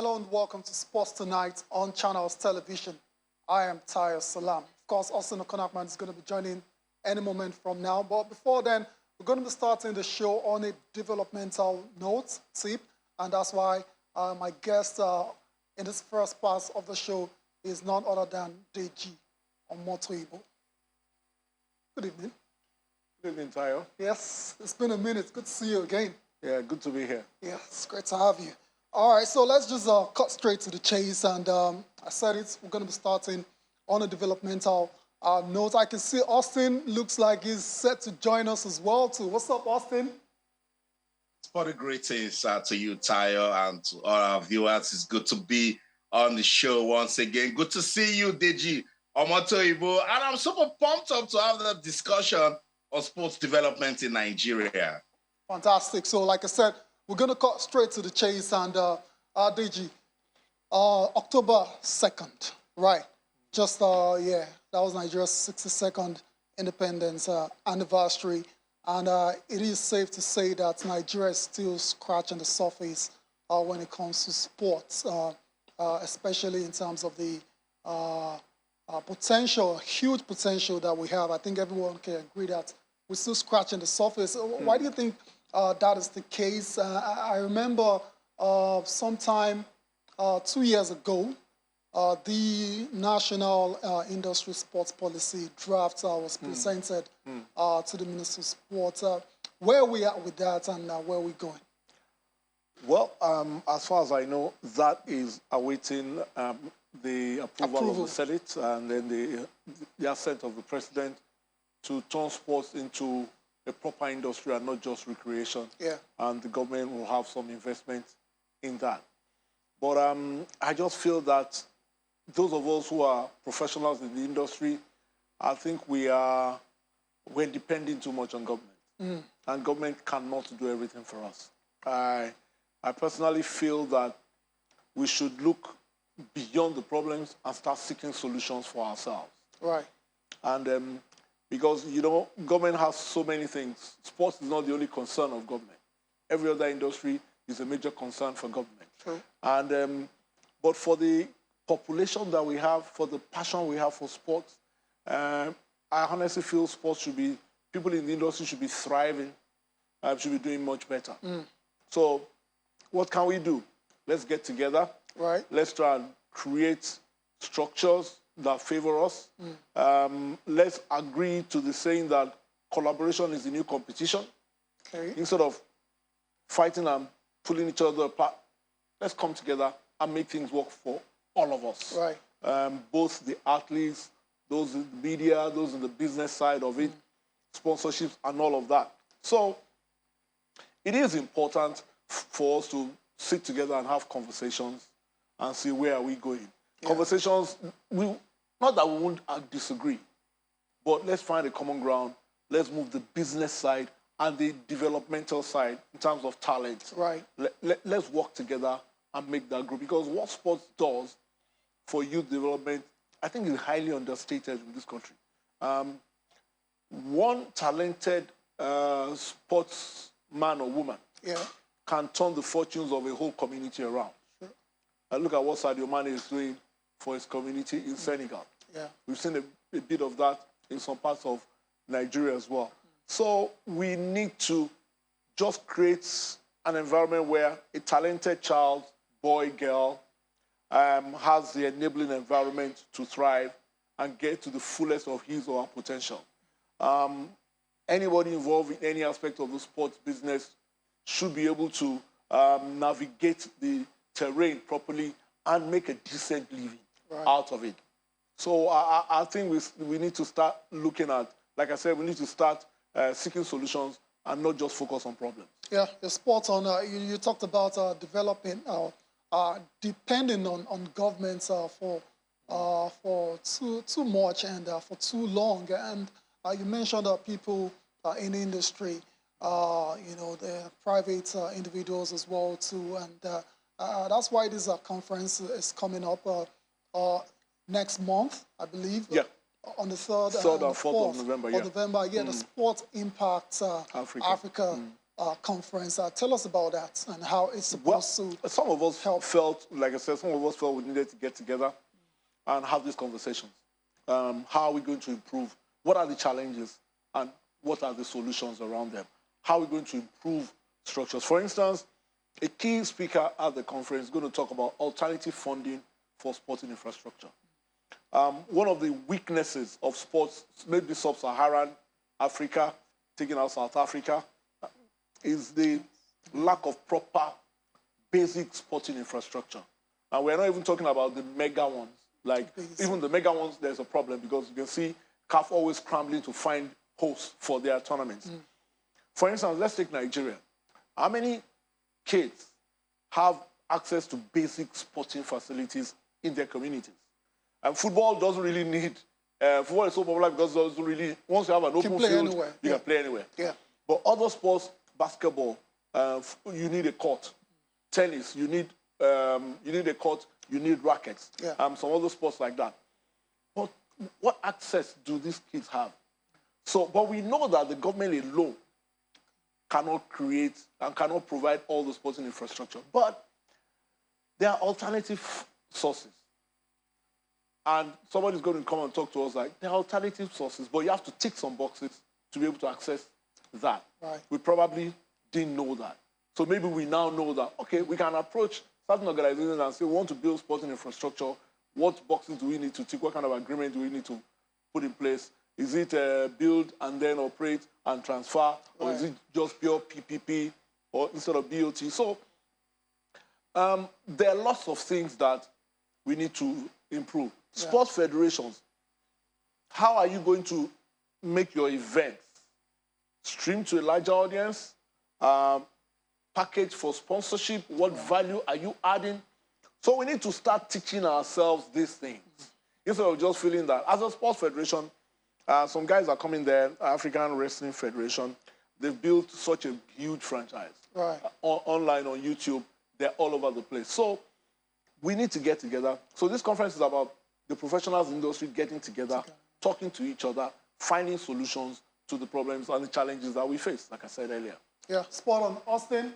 Hello and welcome to Sports Tonight on Channels Television. I am Tayo Salam. Of course, Austin Okonakman is going to be joining any moment from now. But before then, we're going to be starting the show on a developmental note, tip. And that's why my guest in this first part of the show is none other than Deji Omotoibo. Good evening. Good evening, Tayo. Yes, it's been a minute. Good to see you again. Yeah, good to be here. Yeah, it's great to have you. All right, so let's just cut straight to the chase. And I said it, we're going to be starting on a developmental note. I can see Austin looks like he's set to join us as well, too. What's up, Austin? Sporty greetings to you, Tayo, and to all our viewers. It's good to be on the show once again. Good to see you, Deji Omotoibo. And I'm super pumped up to have that discussion on sports development in Nigeria. Fantastic. So, like I said, we're going to cut straight to the chase. And, Deji, October 2nd, right? Just, yeah, that was Nigeria's 62nd independence anniversary. And it is safe to say that Nigeria is still scratching the surface when it comes to sports, especially in terms of the potential, huge potential that we have. I think everyone can agree that we're still scratching the surface. Why do you think that is the case? I remember sometime 2 years ago, the National Industry Sports Policy draft was presented to the Minister of Sport. Where are we at with that and where are we going? Well, as far as I know, that is awaiting the approval of the Senate and then the assent of the President to turn sports into a proper industry and not just recreation. Yeah. And the government will have some investment in that. But I just feel that those of us who are professionals in the industry, I think we're depending too much on government. And government cannot do everything for us. I personally feel that we should look beyond the problems and start seeking solutions for ourselves. Right. And because, you know, government has so many things. Sports is not the only concern of government. Every other industry is a major concern for government. True. And but for the population that we have, for the passion we have for sports, I honestly feel sports should be, people in the industry should be thriving, should be doing much better. So what can we do? Let's get together. Right. Let's try and create structures that favor us. Let's agree to the saying that collaboration is the new competition. Okay. Instead of fighting and pulling each other apart, let's come together and make things work for all of us. Right. Both the athletes, those in the media, those in the business side of it, sponsorships and all of that. So it is important for us to sit together and have conversations and see where are we going. Yeah. Conversations, not that we won't disagree, but let's find a common ground. Let's move the business side and the developmental side in terms of talent. Right. Let's work together and make that group. Because what sports does for youth development, I think is highly understated in this country. One talented sportsman or woman can turn the fortunes of a whole community around. Sure. Look at what Sadio Mane is doing for his community in Senegal. Yeah. We've seen a bit of that in some parts of Nigeria as well. So we need to just create an environment where a talented child, boy, girl, has the enabling environment to thrive and get to the fullest of his or her potential. Anybody involved in any aspect of the sports business should be able to navigate the terrain properly and make a decent living out of it. So I think we need to start looking at, like I said, we need to start seeking solutions and not just focus on problems. Yeah, the spot on, you talked about developing, depending on governments for too much and for too long. And you mentioned people in the industry, you know, the private individuals as well too. And that's why this conference is coming up next month, I believe. Yeah. On the 3rd and 4th of November, the Sport Impact Africa conference. Tell us about that and how it's supposed to some of us help. felt, like I said, some of us felt we needed to get together and have these conversations. How are we going to improve? What are the challenges and what are the solutions around them? How are we going to improve structures? For instance, a key speaker at the conference is going to talk about alternative funding for sporting infrastructure. One of the weaknesses of sports, maybe sub-Saharan Africa, taking out South Africa, is the lack of proper basic sporting infrastructure. And we're not even talking about the mega ones. Like, even the mega ones, there's a problem because you can see CAF always scrambling to find hosts for their tournaments. For instance, let's take Nigeria. How many kids have access to basic sporting facilities in their communities? And football doesn't really need, football is so popular because it doesn't really, once you have an open field, anywhere. you can play anywhere. Yeah. But other sports, basketball, you need a court. Tennis, you need a court, you need rackets. Yeah. Some other sports like that. But what access do these kids have? So, but we know that the government alone cannot create and cannot provide all the sporting infrastructure. But there are alternative sources. And somebody's going to come and talk to us like, there are alternative sources, but you have to tick some boxes to be able to access that. Right. We probably didn't know that. So maybe we now know that, okay, we can approach certain organizations and say, we want to build sporting infrastructure. What boxes do we need to tick? What kind of agreement do we need to put in place? Is it build and then operate and transfer? Or is it just pure PPP or instead of BOT? So there are lots of things that we need to improve. Yeah. Sports federations, how are you going to make your events stream to a larger audience? Package for sponsorship, what value are you adding? So we need to start teaching ourselves these things. Instead of just feeling that, as a sports federation, some guys are coming there, African Wrestling Federation, they've built such a huge franchise. Right. Online, on YouTube, they're all over the place. So we need to get together. So this conference is about the professionals industry getting together, talking to each other, finding solutions to the problems and the challenges that we face, like I said earlier. Yeah, spot on. Austin,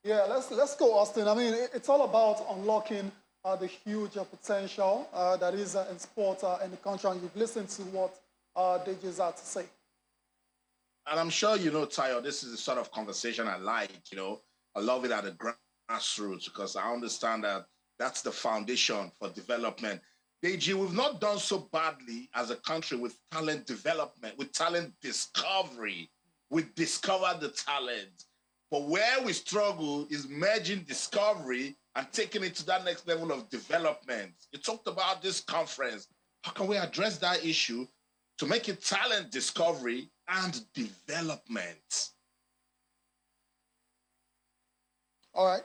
yeah, let's go, Austin. I mean, it's all about unlocking the huge potential that is in sport in the country, and you've listened to what DJ's had to say. And I'm sure you know, Tayo, this is the sort of conversation I like, I love it at the grassroots because I understand that that's the foundation for development. Deji, we've not done so badly as a country with talent development, with talent discovery. We discovered the talent. But where we struggle is merging discovery and taking it to that next level of development. You talked about this conference. How can we address that issue to make it talent discovery and development? All right.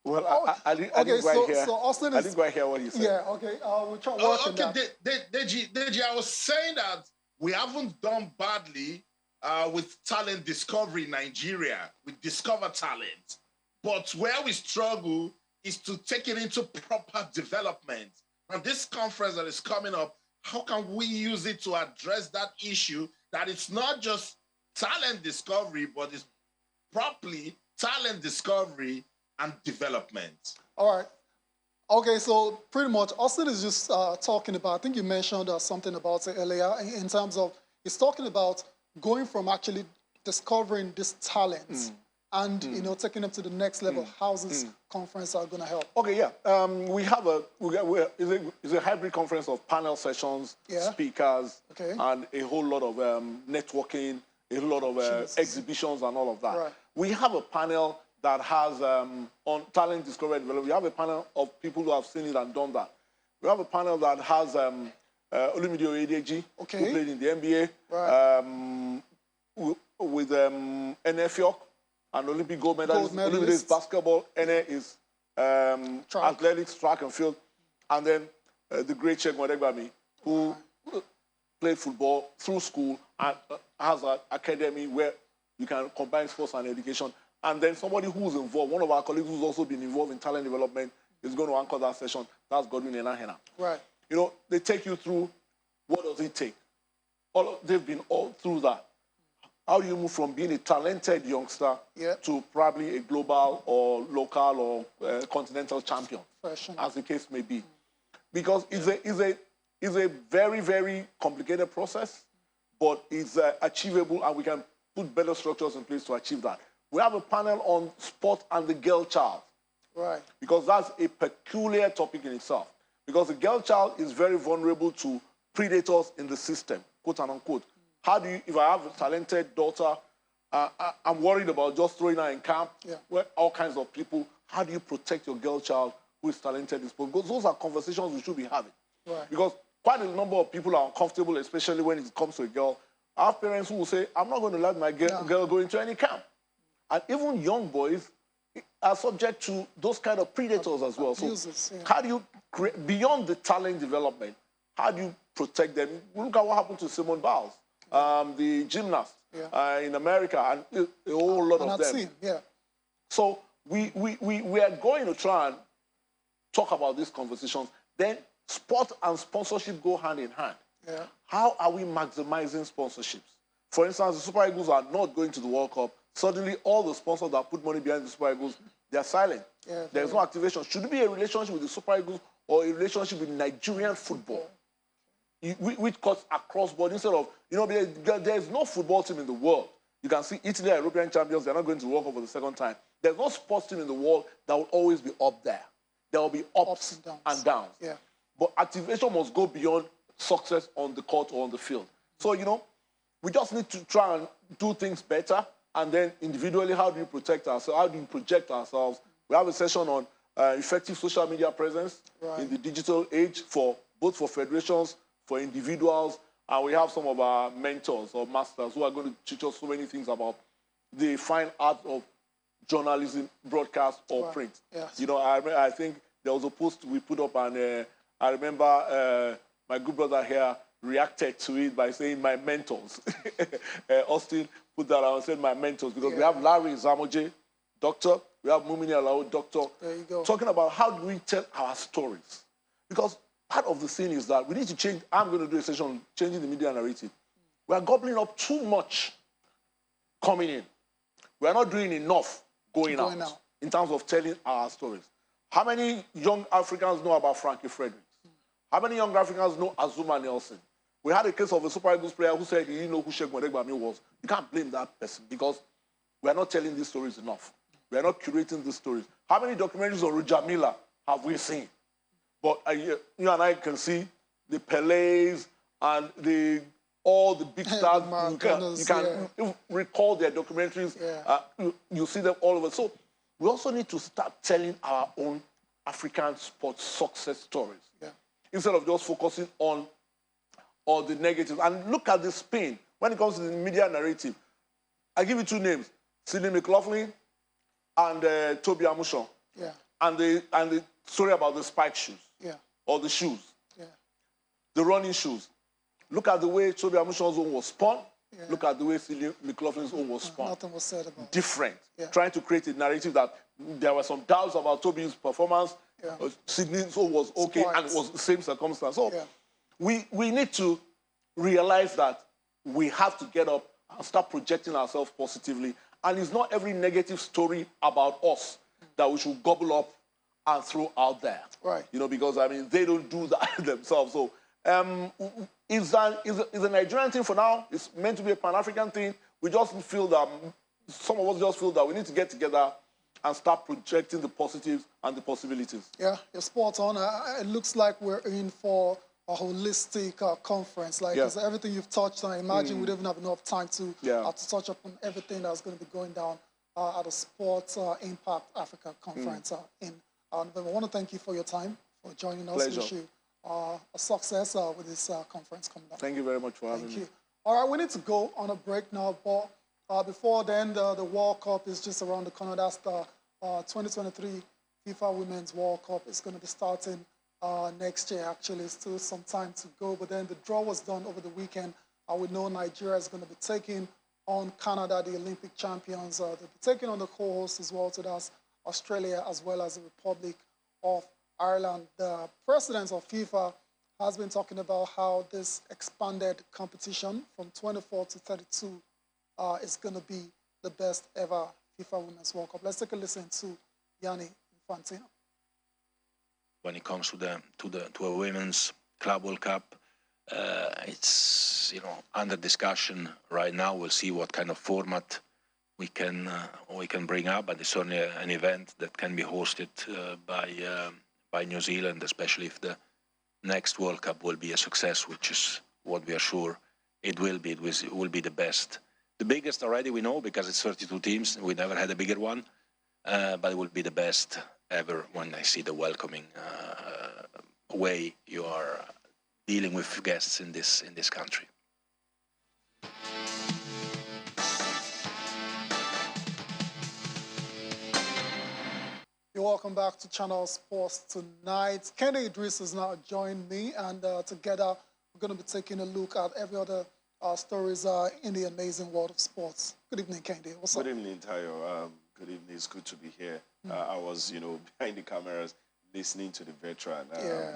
Well, I didn't quite hear what you said. Yeah, okay. We'll try working that. Deji, I was saying that we haven't done badly with talent discovery in Nigeria. We discover talent. But where we struggle is to take it into proper development. And this conference that is coming up, how can we use it to address that issue, that it's not just talent discovery, but it's properly talent discovery and development? All right. Okay, so pretty much Austin is just talking about, I think you mentioned something about it earlier in terms of, he's talking about going from actually discovering this talent and, taking them to the next level. How's this conference are going to help? Okay, yeah. We have it's a hybrid conference of panel sessions, speakers, and a whole lot of networking, a whole lot of exhibitions and all of that. Right. We have a panel that has on talent discovery and development. We have a panel of people who have seen it and done that. We have a panel that has Olumide Oyedeji, who played in the NBA, with NFIOC, an Olympic gold medalist. Olumide is basketball, Ene is athletics, track and field, and then the great Sheikh Modegbami, who played football through school and has an academy where you can combine sports and education. And then somebody who's involved, one of our colleagues who's also been involved in talent development, is going to anchor that session. That's Godwin Enahena. Right. They take you through what does it take. They've been all through that. How do you move from being a talented youngster to probably a global or local or continental champion, as the case may be? Because it's a very, very complicated process, but it's achievable, and we can put better structures in place to achieve that. We have a panel on sport and the girl child. Right. Because that's a peculiar topic in itself. Because the girl child is very vulnerable to predators in the system, quote and unquote. How do you, if I have a talented daughter, I'm worried about just throwing her in camp, where all kinds of people, how do you protect your girl child who is talented in sport? Because those are conversations we should be having. Right. Because quite a number of people are uncomfortable, especially when it comes to a girl. I have parents who will say, I'm not going to let my girl go into any camp. And even young boys are subject to those kind of predators as well. So how do you create, beyond the talent development, how do you protect them? Look at what happened to Simone Biles, the gymnast in America, and a whole lot of them. So we are going to try and talk about these conversations. Then sport and sponsorship go hand in hand. How are we maximizing sponsorships? For instance, the Super Eagles are not going to the World Cup. Suddenly, all the sponsors that put money behind the Super Eagles, they are silent. There's no activation. Should it be a relationship with the Super Eagles or a relationship with Nigerian football? Which cuts across board instead of, there's no football team in the world. You can see Italy are European champions. They're not going to the World Cup for the second time. There's no sports team in the world that will always be up there. There will be ups and downs. But activation must go beyond success on the court or on the field. So, we just need to try and do things better. And then individually, how do you protect ourselves? How do you project ourselves? We have a session on effective social media presence in the digital age, both for federations, for individuals, and we have some of our mentors or masters who are going to teach us so many things about the fine art of journalism, broadcast, or print. I think there was a post we put up, and I remember my good brother here reacted to it by saying my mentors. Austin put that out and said my mentors, because we have Larry Zamoje, doctor, we have Mumini Alao, doctor, talking about how do we tell our stories. Because part of the thing is that we need to change. I'm going to do a session on changing the media narrative. We are gobbling up too much coming in. We are not doing enough going out in terms of telling our stories. How many young Africans know about Frankie Fredericks? How many young Africans know Azuma Nelson? We had a case of a Super Eagles player who said he didn't know who Sheikh Modegbami was. You can't blame that person because we are not telling these stories enough. We are not curating these stories. How many documentaries on Roger Miller have we seen? But you and I can see the Pelés and all the big stars. You can recall their documentaries. You see them all over. So we also need to start telling our own African sports success stories. Instead of just focusing on all the negatives. And look at the spin when it comes to the media narrative. I give you two names, Sidney McLaughlin and Toby Amushon. And the story about the spike shoes. Or the shoes. The running shoes. Look at the way Toby Amushon's own was spun. Look at the way Sidney McLaughlin's own was spun. Nothing was said about it. Different. Trying to create a narrative that there were some doubts about Toby's performance. Sidney's own was okay, and it was the same circumstance. So we need to realize that we have to get up and start projecting ourselves positively. And it's not every negative story about us that we should gobble up and throw out there. Because, I mean, they don't do that themselves. So it's a Nigerian thing for now. It's meant to be a Pan-African thing. We just feel that, some of us just feel that we need to get together and start projecting the positives and the possibilities. Yeah, you're spot on. It looks like we're in for a holistic conference. Because everything you've touched on, I imagine we don't even have enough time to touch upon everything that's going to be going down at the Sports Impact Africa conference in November. I want to thank you for your time, for joining us. Pleasure. Wish you a success with this conference coming up. Thank you very much for having me. Thank you. All right, we need to go on a break now, but before then, the World Cup is just around the corner. That's the 2023 FIFA Women's World Cup. It's going to be starting next year, actually. Still some time to go, but then the draw was done over the weekend. We know Nigeria is going to be taking on Canada, the Olympic champions. They'll be taking on the co-host as well, so that's Australia as well as the Republic of Ireland. The president of FIFA has been talking about how this expanded competition from 24 to 32 it's going to be the best ever FIFA Women's World Cup. Let's take a listen to Gianni Infantino. When it comes to a women's club World Cup, it's under discussion right now. We'll see what kind of format we can bring up, but it's certainly an event that can be hosted by New Zealand, especially if the next World Cup will be a success, which is what we are sure it will be. It will be the best, the biggest already, we know, because it's 32 teams. We never had a bigger one, but it will be the best ever when I see the welcoming way you are dealing with guests in this country. You're welcome back to Channel Sports tonight. Kenny Idris has now joined me, and together we're going to be taking a look at every other stories in the amazing world of sports. Good evening, Kendi. What's up? Good evening, Tayo. Good evening. It's good to be here. I was, behind the cameras listening to the veteran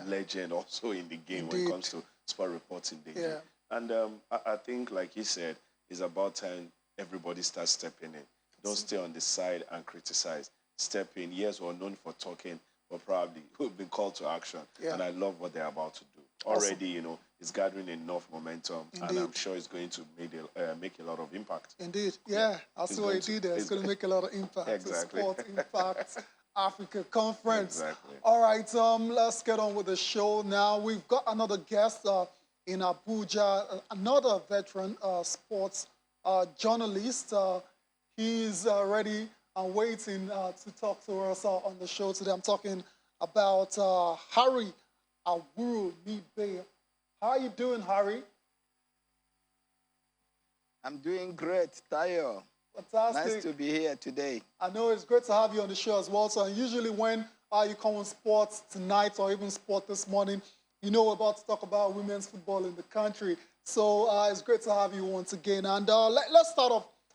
legend also in the game. Indeed. When it comes to sport reporting. Yeah. And I think, like he said, it's about time everybody starts stepping in. Don't stay on the side and criticize. Step in. Yes, we're known for talking, but probably we've been called to action. Yeah. And I love what they're about to do. Already, awesome. It's gathering enough momentum. Indeed. And I'm sure it's going to make a lot of impact. Indeed. Yeah. I see what you did there. It's going to make a lot of impact. Exactly. Sport Impact Africa Conference. Exactly. All right. Let's get on with the show now. We've got another guest in Abuja, another veteran sports journalist. He's ready and waiting to talk to us on the show today. I'm talking about Harry Awuru Midbay. How are you doing, Harry? I'm doing great, Tayo. Fantastic. Nice to be here today. I know it's great to have you on the show as well. So usually when you come on sports tonight or even sport this morning, we're about to talk about women's football in the country. So it's great to have you once again. And let's start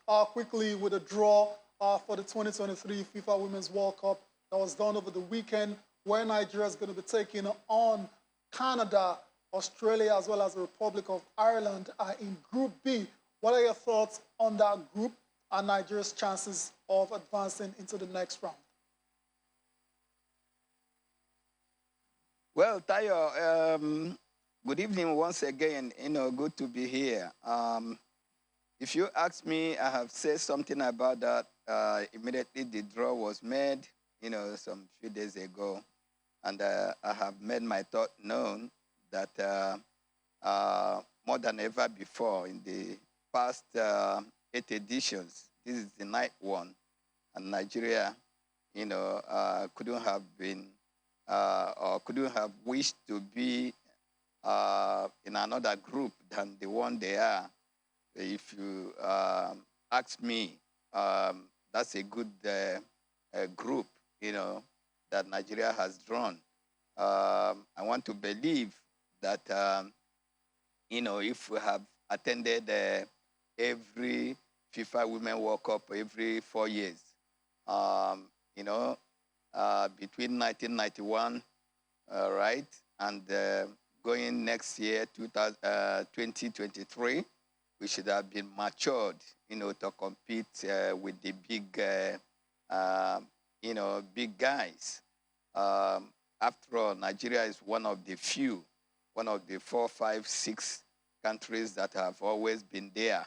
off quickly with a draw for the 2023 FIFA Women's World Cup that was done over the weekend, where Nigeria is going to be taking on Canada, Australia, as well as the Republic of Ireland in Group B. What are your thoughts on that group and Nigeria's chances of advancing into the next round? Well, Tayo, good evening once again. Good to be here. If you ask me, I have said something about that immediately the draw was made, some few days ago. And I have made my thought known that more than ever before, in the past 8 editions, this is the 9th one, and Nigeria, couldn't have been or couldn't have wished to be in another group than the one they are. If you ask me, that's a good group, that Nigeria has drawn. I want to believe that, if we have attended every FIFA Women World Cup every 4 years, between 1991, right, and going next year, 2023, we should have been matured, to compete with the big guys. After all, Nigeria is one of the 4, 5, 6 countries that have always been there,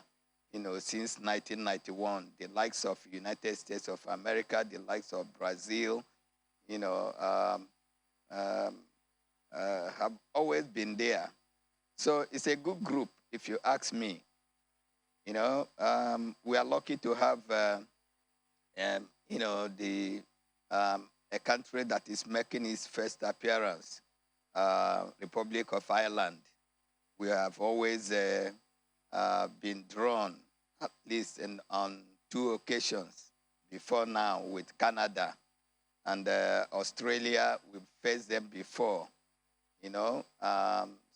since 1991. The likes of United States of America, the likes of Brazil, have always been there. So it's a good group, if you ask me. We are lucky to have, a country that is making its first appearance, Republic of Ireland. We have always been drawn, at least on 2 occasions before now, with Canada and Australia. We've faced them before,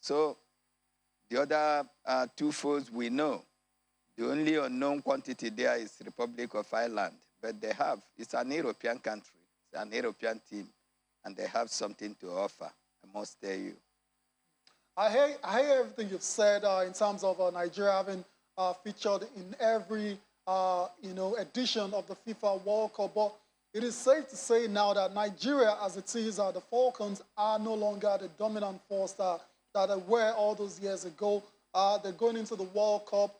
So the other 2 foes we know. The only unknown quantity there is Republic of Ireland, but it's an European country, it's an European team, and they have something to offer, I must tell you. I hear everything you've said in terms of Nigeria having featured in every edition of the FIFA World Cup. But it is safe to say now that Nigeria, as it is, the Falcons are no longer the dominant force that they were all those years ago. They're going into the World Cup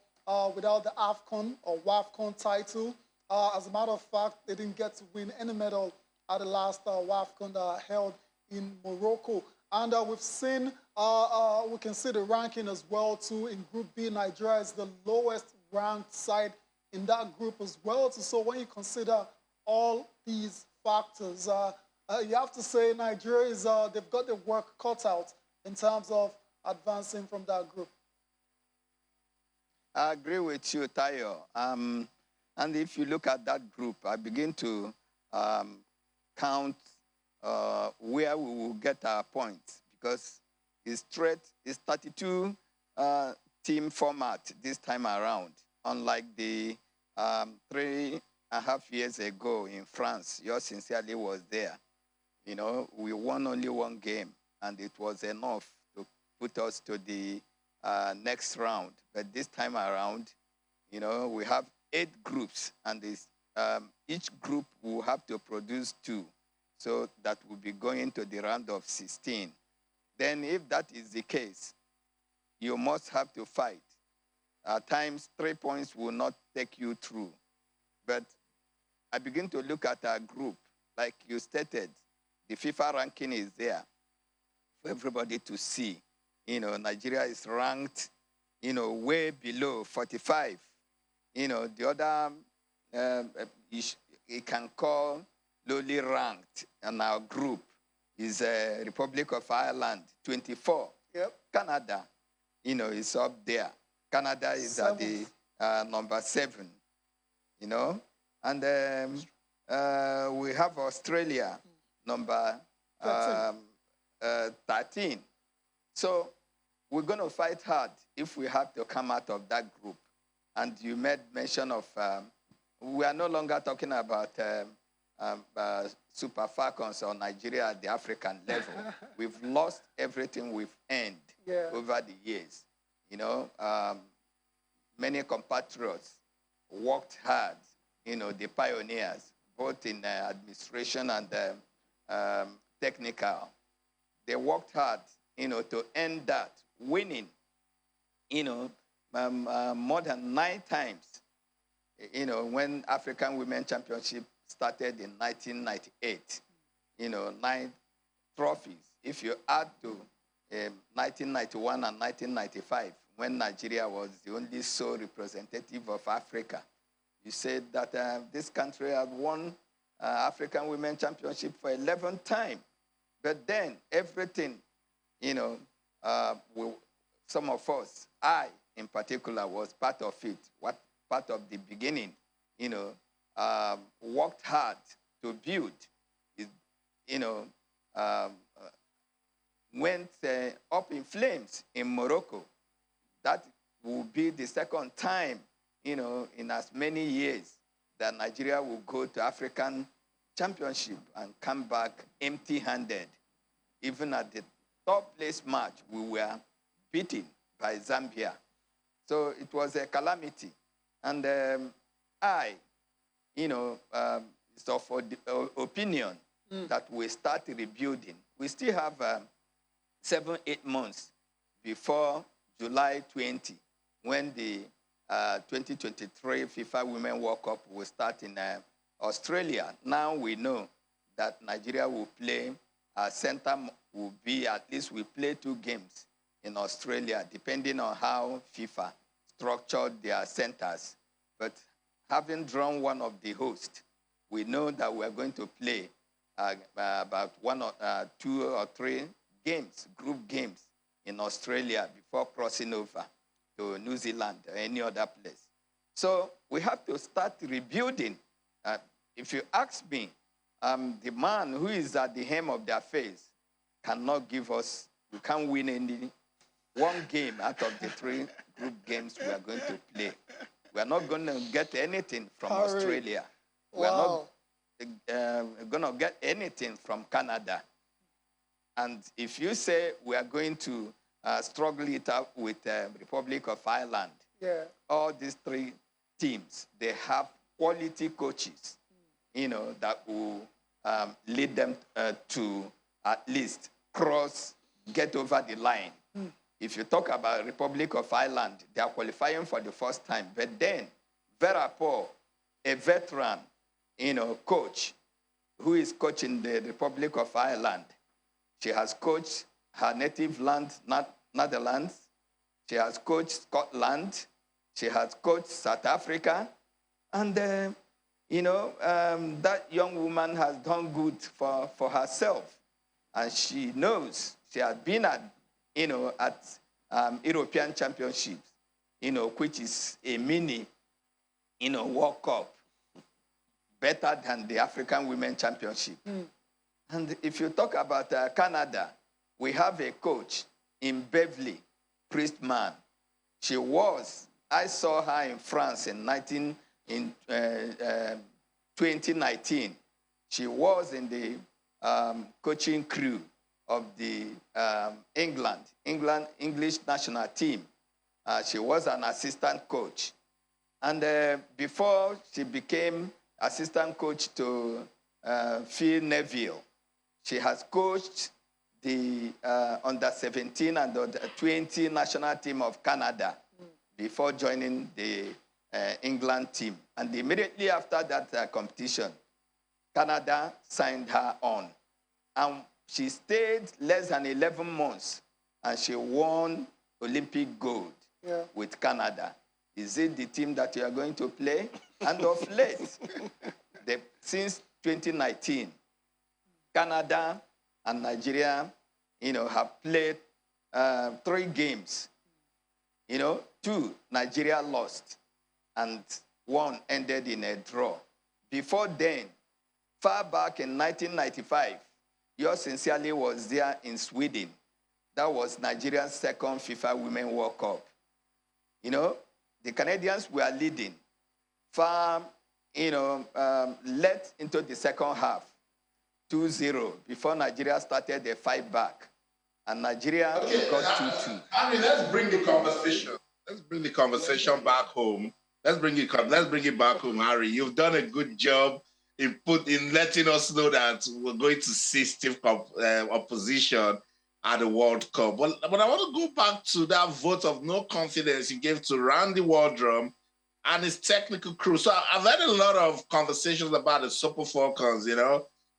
without the AFCON or WAFCON title. As a matter of fact, they didn't get to win any medal at the last WAFCON held in Morocco. And we've seen, we can see the ranking as well too. In Group B, Nigeria is the lowest ranked side in that group as well. So when you consider all these factors, you have to say Nigeria is, they've got their work cut out in terms of advancing from that group. I agree with you, Tayo. And if you look at that group, I begin to count where we will get our points, because it's 32 team format this time around, unlike the 3.5 years ago in France. Yours sincerely was there. You know, we won only one game, and it was enough to put us to the next round. But this time around, you know, we have 8 groups, and each group will have to produce 2. So that will be going to the round of 16. Then if that is the case, you must have to fight. At times, 3 points will not take you through. But I begin to look at our group. Like you stated, the FIFA ranking is there for everybody to see. You know, Nigeria is ranked, you know, way below 45. You know, the other, you can call lowly ranked in our group is Republic of Ireland, 24. Yep. Canada, you know, is up there. Canada is at the number 7, you know. And we have Australia, number 13. So we're going to fight hard if we have to come out of that group. And you made mention of, we are no longer talking about Super Falcons or Nigeria at the African level. We've lost everything we've earned over the years. You know, many compatriots worked hard, you know, the pioneers, both in administration and technical. They worked hard, you know, to end that, winning, you know, more than 9 times, you know, when African Women Championship started in 1998, you know, 9 trophies. If you add to 1991 and 1995, when Nigeria was the only sole representative of Africa, you said that this country had won African Women Championship for 11th time. But then everything, you know, some of us, I in particular, was part of it, part of the beginning, you know, worked hard to build, you know, went up in flames in Morocco. That will be the second time, you know, in as many years that Nigeria will go to African Championship and come back empty-handed. Even at the top place match, we were beaten by Zambia. So it was a calamity. And I, you know, is of opinion that we start rebuilding. We still have 7-8 months before July 20, when the 2023 FIFA Women World Cup will start in Australia. Now we know that Nigeria will play, center will be, at least we play 2 games in Australia, depending on how FIFA structured their centers. But having drawn one of the hosts, we know that we are going to play about 1 or 2 or 3 games, group games in Australia before crossing over to New Zealand or any other place. So we have to start rebuilding. If you ask me, the man who is at the helm of the affairs cannot give us, we can't win any 1 game out of the 3 group games we are going to play. We are not going to get anything from Australia. We are not going to get anything from Canada. And if you say we are going to struggle it out with the Republic of Ireland, all these three teams, they have quality coaches, that will lead them to at least get over the line. If you talk about Republic of Ireland, they are qualifying for the first time. But then, Vera Paul, a veteran, coach, who is coaching the Republic of Ireland, she has coached her native land, Netherlands. She has coached Scotland. She has coached South Africa. And, that young woman has done good for herself. And she knows, she has been at European Championships, which is a mini, World Cup, better than the African Women Championship. And if you talk about Canada, we have a coach in Beverly Priestman. I saw her in France in 2019. She was in the coaching crew of the English national team. She was an assistant coach. And before she became assistant coach to Phil Neville, she has coached the under-17 and under-20 national team of Canada before joining the England team. And immediately after that competition, Canada signed her on. And she stayed less than 11 months, and she won Olympic gold with Canada. Is it the team that you are going to play? And of late, since 2019, Canada and Nigeria, have played 3 games. 2, Nigeria lost, and 1 ended in a draw. Before then, far back in 1995, yours sincerely was there in Sweden. That was Nigeria's second FIFA Women World Cup. The Canadians were leading far, led into the second half, 2-0, before Nigeria started a fight back. And Nigeria got 2-2. I mean, let's bring the conversation. Let's bring the conversation back home. Let's bring it back home, Harry. You've done a good job in letting us know that we're going to see stiff opposition at the World Cup. But I want to go back to that vote of no confidence you gave to Randy Waldrum and his technical crew. So I've had a lot of conversations about the Super Falcons,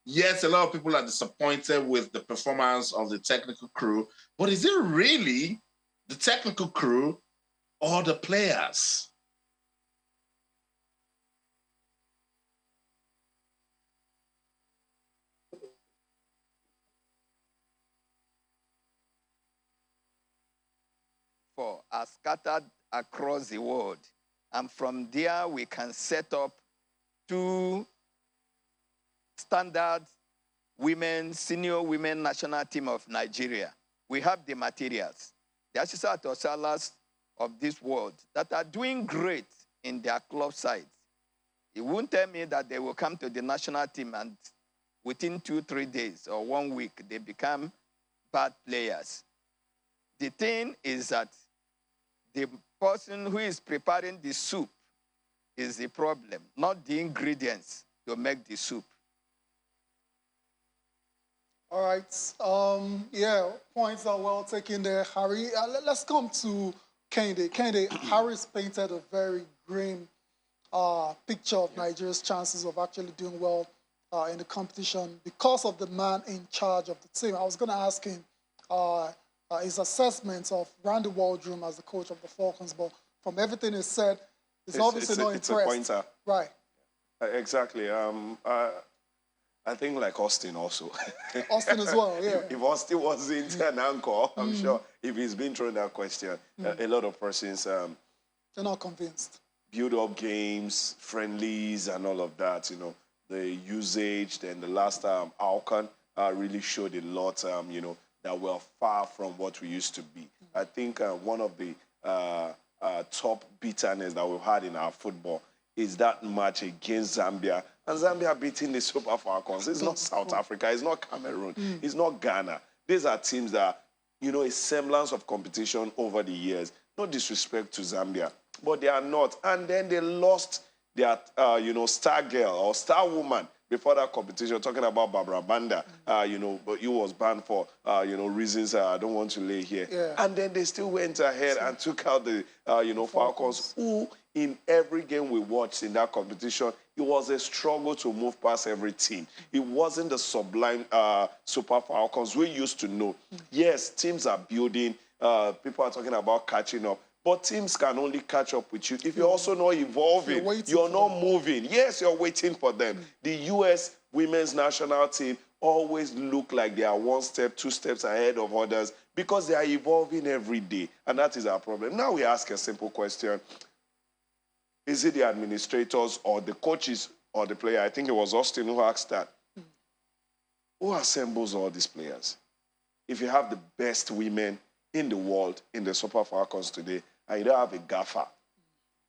Yes, a lot of people are disappointed with the performance of the technical crew, but is it really the technical crew or the players? Are scattered across the world. And from there, we can set up 2 standard senior women national team of Nigeria. We have the materials. The Asisa Tosalas of this world that are doing great in their club sides. You won't tell me that they will come to the national team and within 2-3 days or 1 week, they become bad players. The thing is that the person who is preparing the soup is the problem, not the ingredients to make the soup. All right. Points are well taken there, Harry. Let's come to Kende. Kende, Harry's painted a very grim picture of Nigeria's chances of actually doing well in the competition because of the man in charge of the team. I was going to ask him his assessment of Randy Waldrum as the coach of the Falcons, but from everything he said, he's obviously not impressed. It's a pointer. Right. Exactly. I think like Austin also. Austin as well, yeah. If Austin wasn't an anchor, I'm sure if he's been thrown that question, a lot of persons... they're not convinced. Build-up games, friendlies, and all of that, the usage, and the last Alcan really showed a lot, that we're far from what we used to be. I think one of the top bitterness that we've had in our football is that match against Zambia. And Zambia beating the Super Falcons. It's not South Africa. It's not Cameroon. It's not Ghana. These are teams that, a semblance of competition over the years. No disrespect to Zambia. but they are not. And then they lost their, star girl or star woman before that competition, talking about Barbara Banda, but he was banned for, reasons I don't want to lay here. Yeah. And then they still went ahead and took out the, Falcons, who in every game we watched in that competition, it was a struggle to move past every team. It wasn't the sublime Super Falcons we used to know. Yes, teams are building. People are talking about catching up. But teams can only catch up with you if you're also not evolving. You're not moving. Yes, you're waiting for them. The U.S. women's national team always look like they are one step, two steps ahead of others because they are evolving every day. And that is our problem. Now we ask a simple question. Is it the administrators or the coaches or the player? I think it was Austin who asked that. Who assembles all these players? If you have the best women in the world in the Super Falcons today, and you don't have a gaffer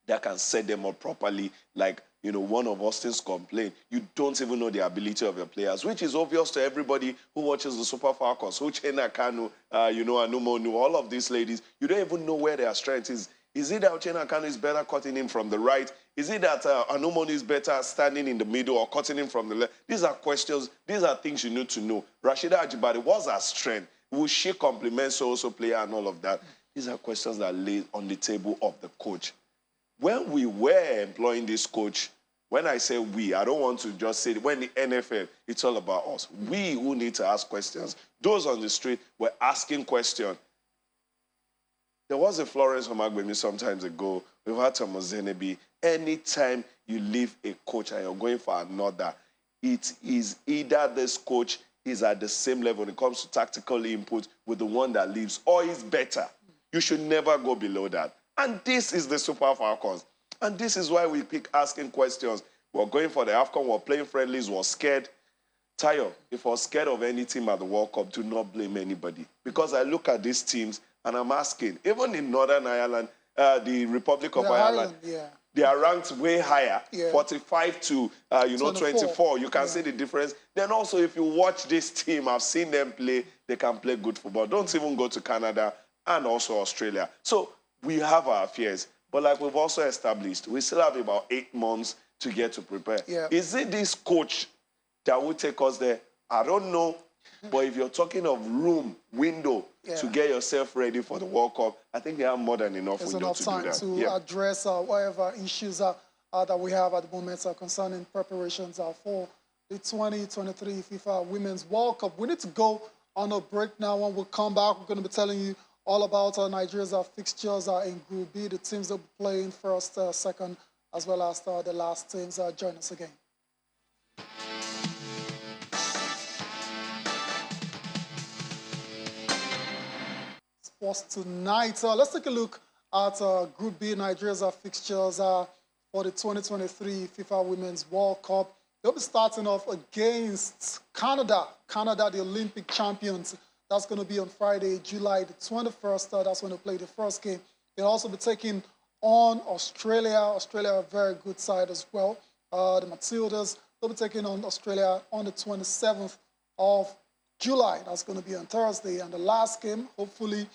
that can set them up properly, like, one of Austin's complained, you don't even know the ability of your players, which is obvious to everybody who watches the Super Falcons. Uchenna Kanu, Anumonu, all of these ladies, you don't even know where their strength is. Is it that Uchenna Kanu is better cutting in from the right? Is it that Anumonu is better standing in the middle or cutting in from the left? These are questions, these are things you need to know. Rashida Ajibade, what's her strength? Will she complement so-so player and all of that? These are questions that lay on the table of the coach. When we were employing this coach, when I say we, I don't want to just say, when the NFL, it's all about us. We who need to ask questions. Those on the street were asking questions. There was a Florence Omagbemi sometimes ago. We've had Thomas Zenebi. Anytime you leave a coach and you're going for another, it is either this coach is at the same level when it comes to tactical input with the one that leaves, or is better. You should never go below that. And this is the Super Falcons. And this is why we keep asking questions. We're going for the AFCON, we're playing friendlies, we're scared. Tayo, if we're scared of any team at the World Cup, do not blame anybody. Because I look at these teams and I'm asking, even in Northern Ireland, the Republic of Ireland, they are ranked way higher, 45 to 24. You can see the difference. Then also, if you watch this team, I've seen them play, they can play good football. Don't even go to Canada and also Australia. So we have our fears. But like we've also established, we still have about 8 months to get to prepare. Is it this coach that will take us there? I don't know. But if you're talking of room, window, to get yourself ready for the World Cup, I think they have more than enough window to do that. There's enough time to address whatever issues that we have at the moment concerning preparations for the 2023 FIFA Women's World Cup. We need to go on a break now. When we come back, we're going to be telling you all about Nigeria's fixtures in Group B, the teams that will be playing first, second, as well as the last teams. Join us again. Sports tonight. Let's take a look at Group B, Nigeria's fixtures for the 2023 FIFA Women's World Cup. They'll be starting off against Canada, the Olympic champions. That's going to be on Friday, July the 21st. That's when they play the first game. They'll also be taking on Australia. Australia, a very good side as well. The Matildas, they'll be taking on Australia on the 27th of July. That's going to be on Thursday. And the last game, hopefully,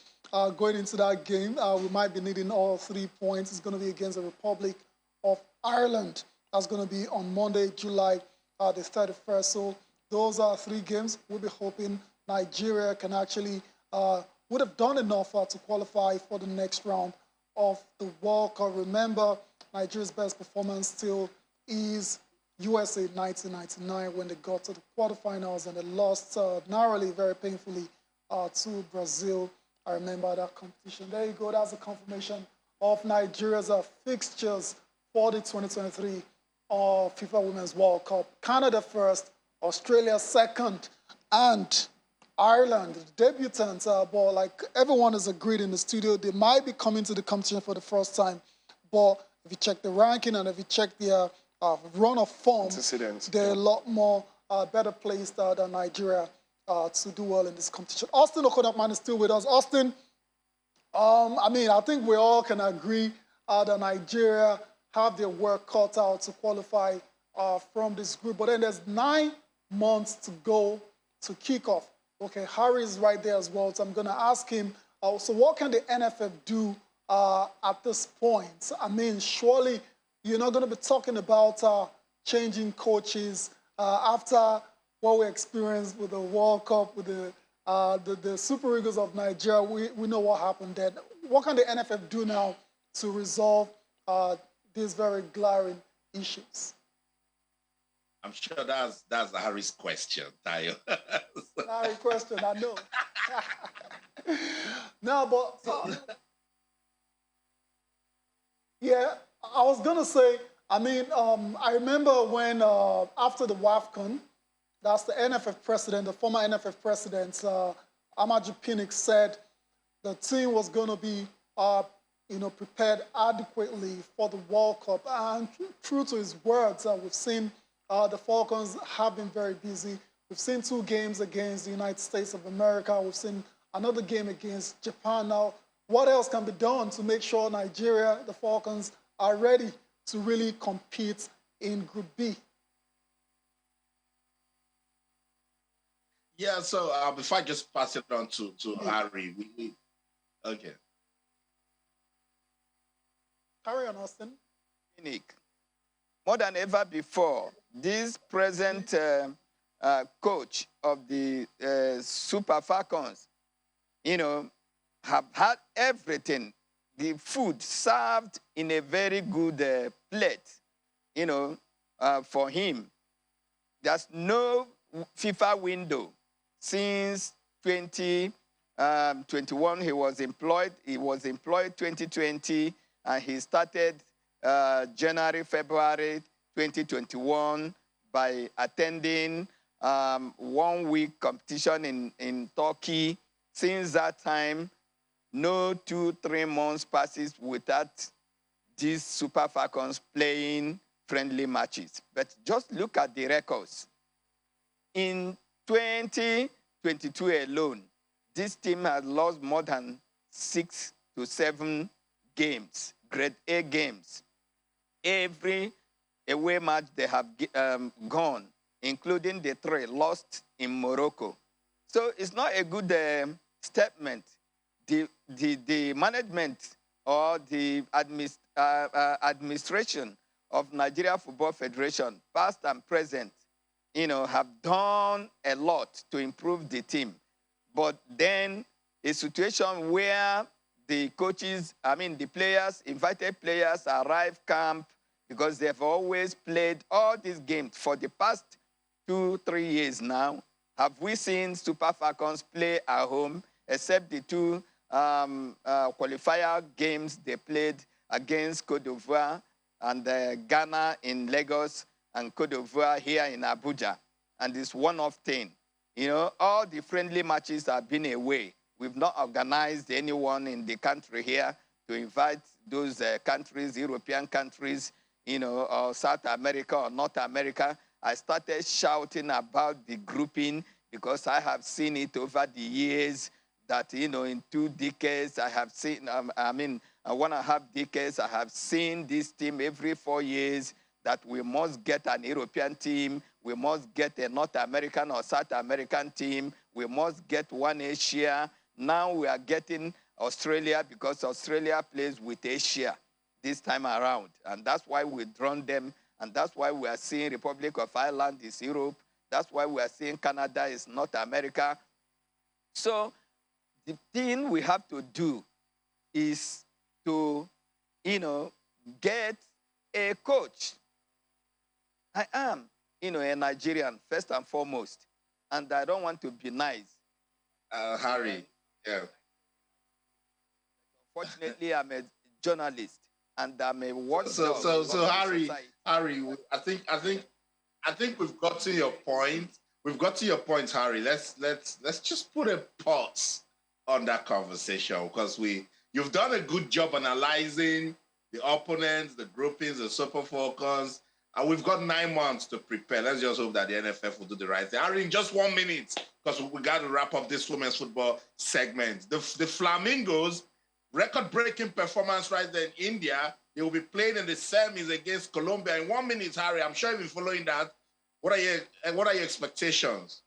going into that game, we might be needing all 3 points. It's going to be against the Republic of Ireland. That's going to be on Monday, July the 31st. So those are 3 games. We'll be hoping Nigeria can actually, would have done enough to qualify for the next round of the World Cup. Remember, Nigeria's best performance still is USA 1999 when they got to the quarterfinals and they lost narrowly, very painfully, to Brazil. I remember that competition. There you go. That's a confirmation of Nigeria's fixtures for the 2023 FIFA Women's World Cup. Canada first, Australia second, and Ireland, the debutants. But like everyone has agreed in the studio, they might be coming to the competition for the first time. But if you check the ranking and if you check the run of form, they're a lot more better placed than Nigeria to do well in this competition. Austin Okodakman is still with us. Austin, I think we all can agree that Nigeria have their work cut out to qualify from this group. But then there's 9 months to go to kick off. Okay, Harry is right there as well. So I'm going to ask him, so what can the NFF do at this point? I mean, surely you're not going to be talking about changing coaches after what we experienced with the World Cup, with the Super Eagles of Nigeria. We know what happened then. What can the NFF do now to resolve these very glaring issues? I'm sure that's Harry's question, Tayo. Harry's question, I know. No, but yeah, I was gonna say. I mean, I remember when after the WAFCON, that's the NFF president, the former NFF president, Amaju Pinnick, said the team was gonna be, prepared adequately for the World Cup. And true to his words, we've seen the Falcons have been very busy. We've seen 2 games against the United States of America. We've seen another game against Japan. Now, what else can be done to make sure Nigeria, the Falcons, are ready to really compete in Group B? Yeah, so before I just pass it on to Harry, okay. Carry on, Austin. More than ever before, this present coach of the Super Falcons, have had everything, the food served in a very good plate, for him. There's no FIFA window since 2021. He was employed 2020, and he started January, February 2021 by attending 1-week competition in Turkey. Since that time, no 2-3 months passes without these Super Falcons playing friendly matches. But just look at the records. In 2022 alone, this team has lost more than 6 to 7 games, grade A games. Every away match they have gone, including the 3 lost in Morocco. So it's not a good statement. The management or the administration of Nigeria Football Federation, past and present, have done a lot to improve the team. But then a situation where the coaches, the players, invited players arrive camp because they've always played all these games for the past 2-3 years now. Have we seen Super Falcons play at home, except the 2 qualifier games they played against Cote d'Ivoire and Ghana in Lagos and Cote d'Ivoire here in Abuja? And this one-off thing. All the friendly matches have been away. We've not organized anyone in the country here to invite those countries, European countries, or South America or North America. I started shouting about the grouping because I have seen it over the years that, in 2 decades, I have seen, 1.5 decades, I have seen this team every 4 years that we must get an European team, we must get a North American or South American team, we must get one Asia. Now we are getting Australia because Australia plays with Asia this time around. And that's why we've drawn them. And that's why we are seeing Republic of Ireland is Europe. That's why we are seeing Canada is North America. So the thing we have to do is to, get a coach. I am, a Nigerian, first and foremost. And I don't want to be nice. Harry, yeah. Fortunately, I'm a journalist. And I'm a watchdog. So Harry, I think we've got to your point. We've got to your point, Harry. Let's just put a pause on that conversation because you've done a good job analyzing the opponents, the groupings, the Super Falcons, and we've got 9 months to prepare. Let's just hope that the NFF will do the right thing. Harry, in just 1 minute, because we got to wrap up this women's football segment. The Flamingos, record-breaking performance right there in India. They will be playing in the semis against Colombia in 1 minute, Harry. I'm sure you've been following that. What are your expectations?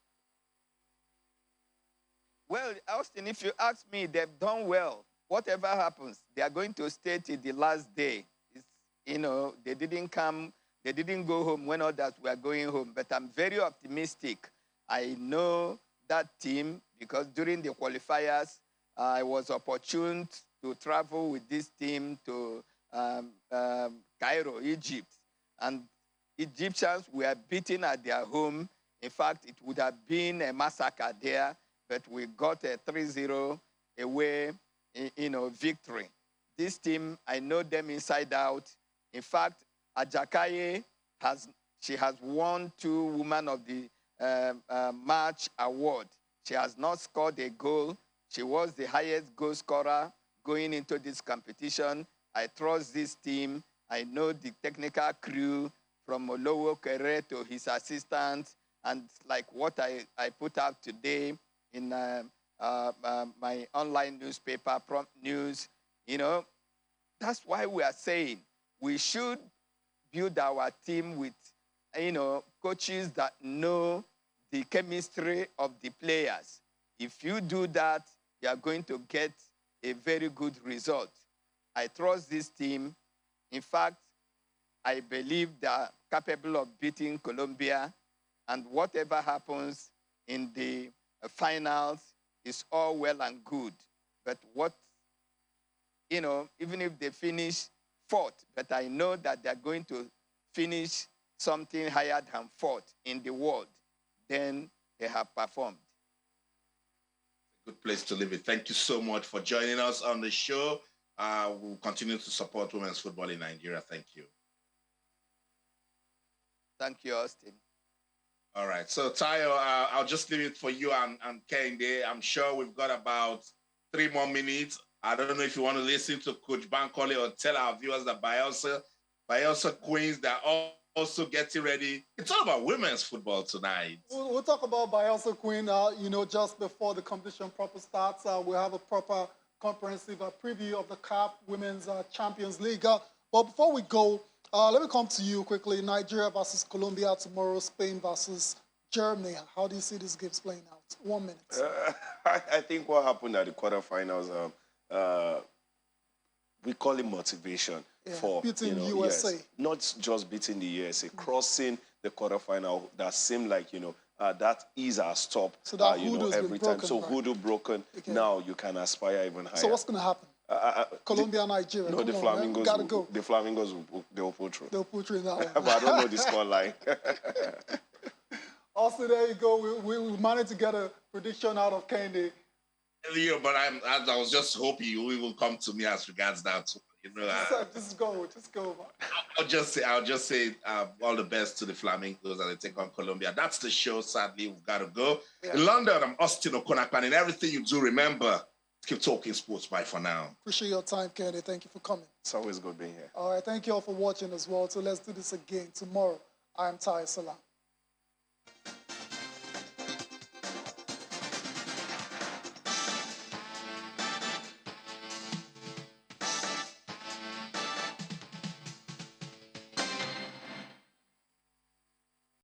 Well, Austin, if you ask me, they've done well. whatever happens, they are going to stay till the last day. It's, they didn't go home when others were going home. But I'm very optimistic. I know that team because during the qualifiers, I was opportune to travel with this team to Cairo, Egypt. And Egyptians were beaten at their home. In fact, it would have been a massacre there, but we got a 3-0 away, victory. This team, I know them inside out. In fact, Ajakaye has won 2 Women of the Match award. She has not scored a goal. She was the highest goal scorer going into this competition. I trust this team. I know the technical crew from Olowo Kere to his assistants, and like what I put out today in my online newspaper, Prompt News, that's why we are saying we should build our team with, coaches that know the chemistry of the players. If you do that, you are going to get a very good result. I trust this team. In fact, I believe they are capable of beating Colombia, and whatever happens in the finals is all well and good. But even if they finish 4th, but I know that they're going to finish something higher than 4th in the world, then they have performed. Good place to leave it. Thank you so much for joining us on the show. We'll continue to support women's football in Nigeria. Thank you. Thank you, Austin. All right. So, Tayo, I'll just leave it for you and Kende. I'm sure we've got about 3 more minutes. I don't know if you want to listen to Coach Bankole or tell our viewers that Bayelsa Queens, they're also getting ready. It's all about women's football tonight. We'll talk about Bayelsa Queen, just before the competition proper starts. We'll have a proper comprehensive preview of the CAF Women's Champions League. But before we go, let me come to you quickly. Nigeria versus Colombia tomorrow, Spain versus Germany. How do you see these games playing out? 1 minute. I think what happened at the quarterfinals, we call it motivation for beating USA. Yes, not just beating the USA, crossing the quarterfinal. That seemed like that is our stop. So that every time. Broken, so right? hoodoo broken. Okay. Now you can aspire even higher. So what's going to happen? Colombia, Nigeria. No, the Flamingos. Gotta go. The Flamingos will pull through. They'll pull through in that one. But I don't know the scoreline. Also, there you go. We managed to get a prediction out of Kende. Yeah, but I was just hoping you will come to me as regards that. Just go. I'll just say all the best to the Flamingos as they take on Colombia. That's the show. Sadly, we've got to go. Yeah. In London, I'm Austin Okonakpan. And everything you do, remember, keep talking sports. Bye for now. Appreciate your time, Kende. Thank you for coming. It's always good being here. All right. Thank you all for watching as well. So let's do this again tomorrow. I am Tayo Salam.